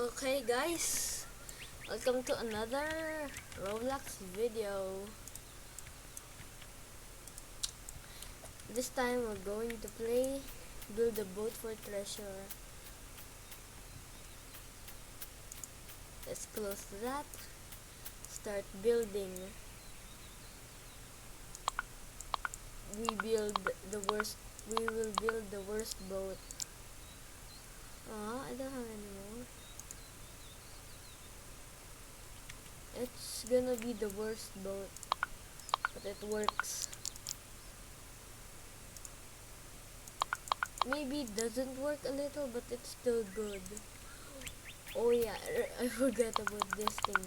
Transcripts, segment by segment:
Okay guys, welcome to another Roblox video. This time we're going to play Build a Boat for Treasure. Let's close that. Start building. We will build the worst boat. I don't have any more. It's gonna be the worst boat, but it works. Maybe it doesn't work a little, but it's still good. Oh yeah, I forgot about this thing.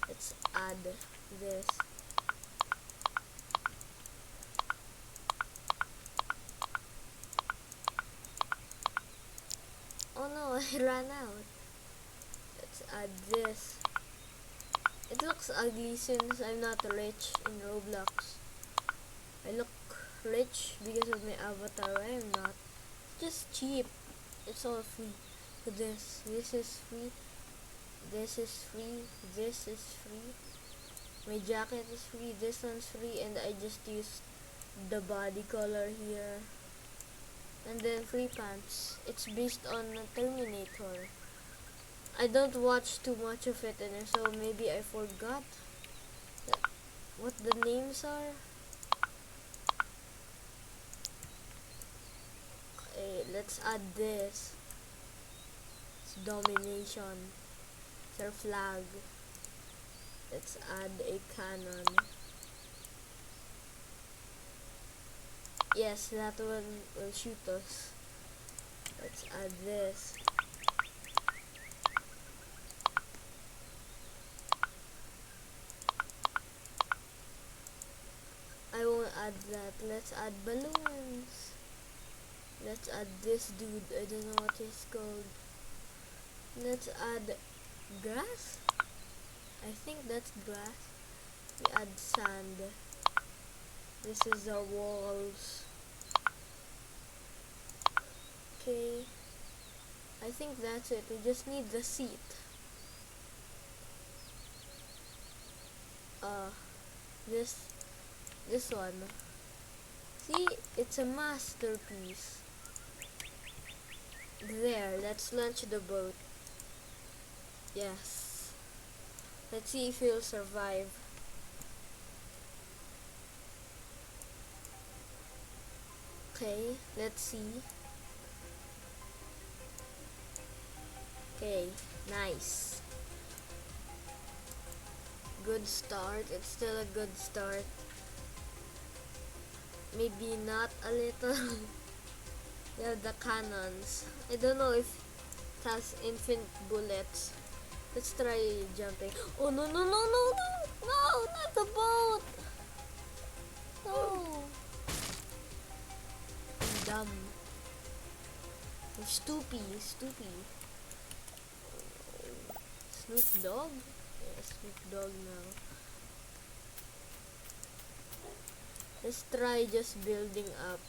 Let's add this. Oh no, I ran out. Let's add this. It looks ugly since I'm not rich in Roblox. I look rich because of my avatar. I am not. It's just cheap. It's all free. This is free. This is free. This is free. My jacket is free. This one's free, and I just used the body color here. And then free pants. It's based on Terminator. I don't watch too much of it, and so maybe I forgot what the names are. Okay, let's add this. It's domination. It's our flag. Let's add a cannon. Yes, that one will shoot us. Let's add this. I won't add that. Let's add balloons. Let's add this dude. I don't know what he's called. Let's add grass. I think that's grass. We add sand. This is our walls. Okay. I think that's it. We just need the seat. This one. See, it's a masterpiece. There, let's launch the boat. Yes. Let's see if he'll survive. Okay, let's see. Okay, nice. Good start. It's still a good start. Maybe not a little. Yeah, the cannons. I don't know if it has infinite bullets. Let's try jumping. Oh no no no no no no! Not the boat! No! I'm dumb. I'm stupid. Snoop Dogg? Yeah, Snoop Dogg now. Let's try just building up.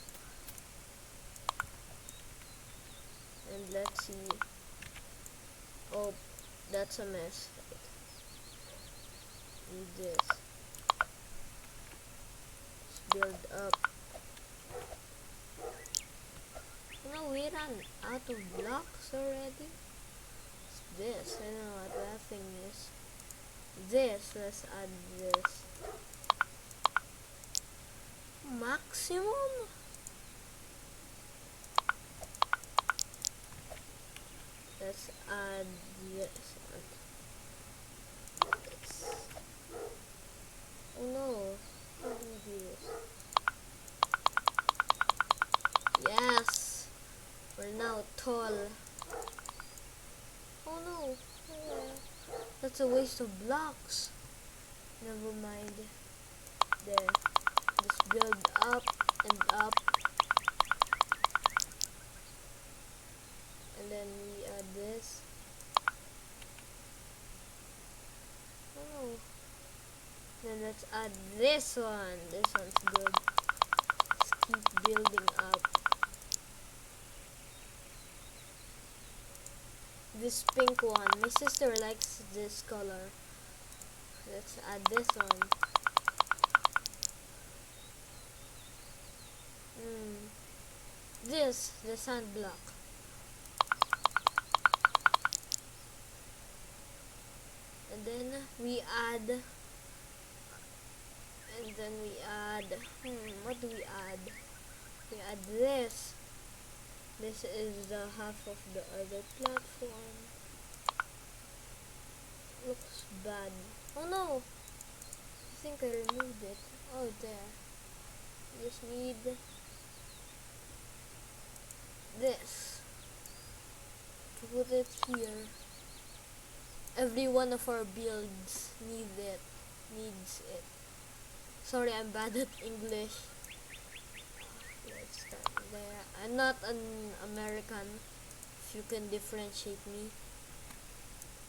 And let's see. Oh, that's a mess. Need this. Let's build up. No, we ran out of blocks already. What's this? I don't know what that thing is. This, let's add this. Maximum? Let's add this. Oh no, how do we do this? Yes, we're now tall. Oh no, that's a waste of blocks. Never mind. There, just build up and up. And then we add this. Oh no. Then let's add this one. This one's good. Let's keep building up. this pink one. My sister likes this color. Let's add this one. This, the sand block. And then we add, what do we add? We add this. This is the half of the other platform. Looks bad. Oh no! I think I removed it. Oh, there. Just need this to put it here. Every one of our builds needs it. Sorry, I'm bad at English. Let's start there. I'm not an American, if you can differentiate me.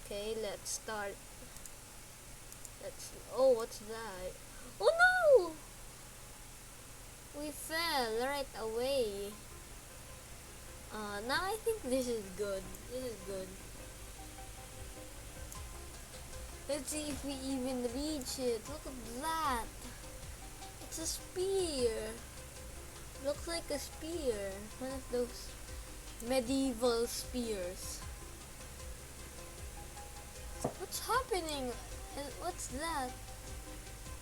Okay, let's start. Oh, what's that? Oh no! We fell right away. Now I think this is good. Let's see if we even reach it. Look at that. It's a spear. Looks like a spear. One of those medieval spears. What's happening? And what's that?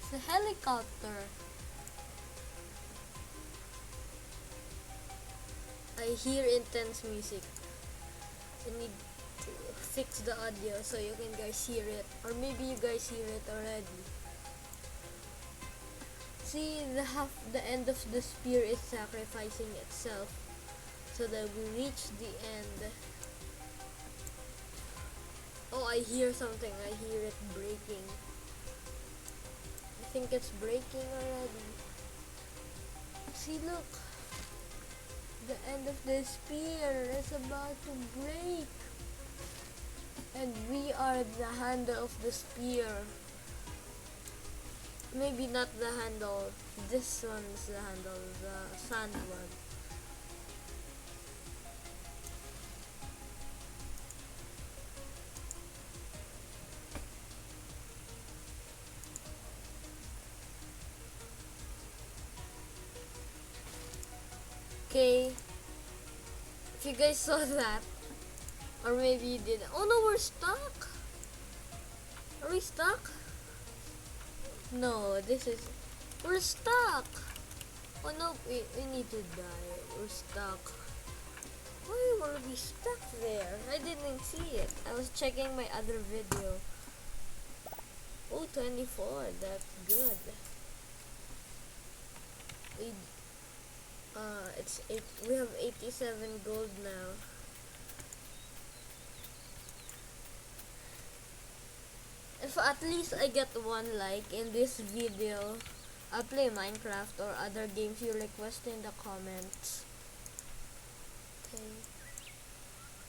It's a helicopter. I hear intense music. I need to fix the audio so you can guys hear it. Or maybe you guys hear it already. See, the end of the spear is sacrificing itself so that we reach the end. Oh, I hear something. I hear it breaking. I think it's breaking already. See, look. The end of the spear is about to break. And we are the handle of the spear. Maybe not the handle. This one's the handle, the sand one. Okay. If you guys saw that, or maybe you didn't. Oh no, we're stuck. Are we stuck? No, we're stuck. Oh no, we need to die. We're stuck. Why were we stuck there? I didn't see it. I was checking my other video. Oh, 24. That's good. We have 87 gold now. If at least I get one like in this video, I'll play Minecraft or other games you request in the comments. Okay.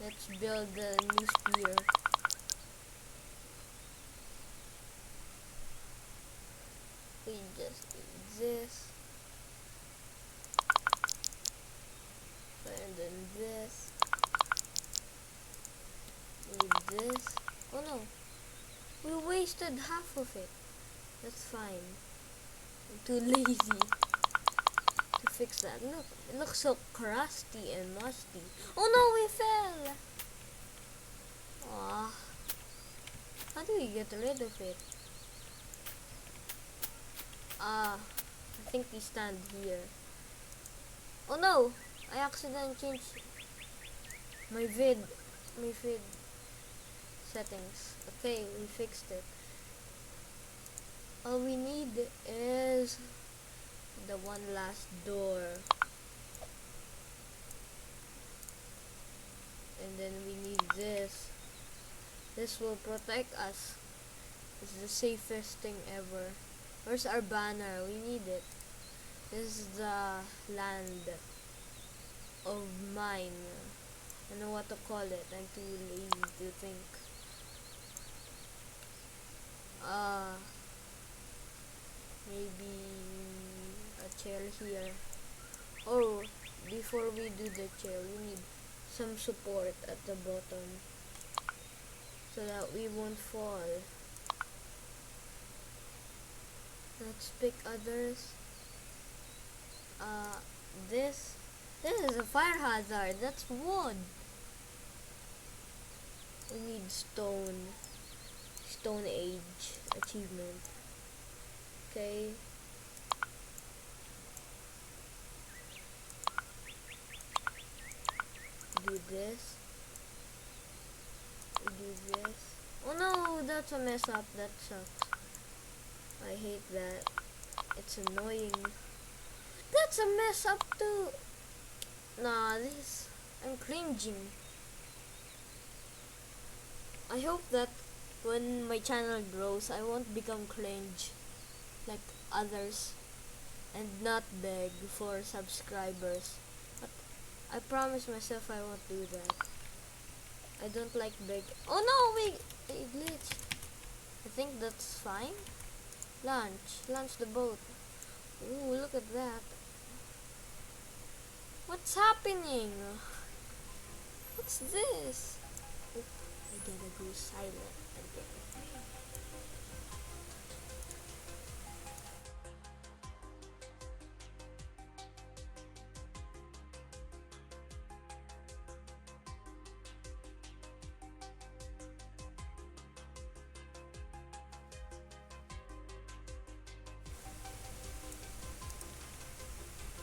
Let's build the new spear. We just need this. And then this. Need this. Oh no. We wasted half of it. That's fine. I'm too lazy to fix that. Look, it looks so crusty and musty. Oh no, we fell! Aw. How do we get rid of it? I think we stand here. Oh no! I accidentally changed my vid settings. Okay, we fixed it. All we need is the one last door. And then we need this. This will protect us. It's the safest thing ever. Where's our banner? We need it. This is the land of mine. I don't know what to call it. I'm too lazy to think. Maybe a chair here. Oh, before we do the chair, we need some support at the bottom. so that we won't fall. Let's pick others. This is a fire hazard. That's wood. We need stone age achievement. Okay. Do this. Do this. Oh no, that's a mess up. That sucks. I hate that. It's annoying. That's a mess up too. Nah, I'm cringing. I hope that when my channel grows, I won't become cringe like others and not beg for subscribers. But I promise myself I won't do that. I don't like beg. Oh no, it glitched. I think that's fine. Launch the boat. Ooh, look at that. What's happening? What's this? Oh, I gotta go silent again.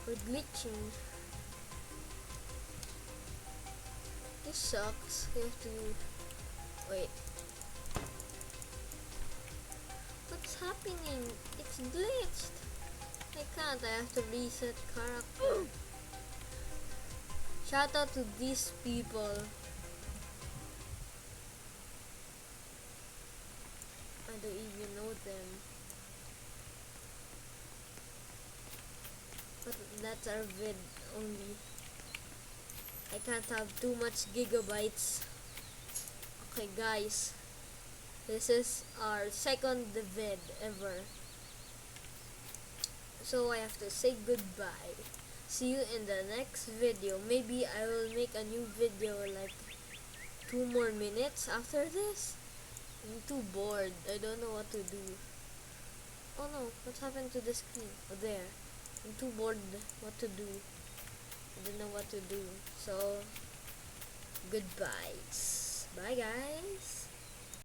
We're glitching. This sucks. You have to wait. What's happening? It's glitched. I can't. I have to reset character. Shout out to these people. I don't even know them. But that's our vid only. I can't have too much gigabytes. Okay guys, this is our second vid ever. So I have to say goodbye. See you in the next video. Maybe I will make a new video like 2 more minutes after this. I'm too bored. I don't know what to do. Oh no, what happened to the screen? Oh, there. I'm too bored what to do. I don't know what to do. So, goodbyes. Bye guys.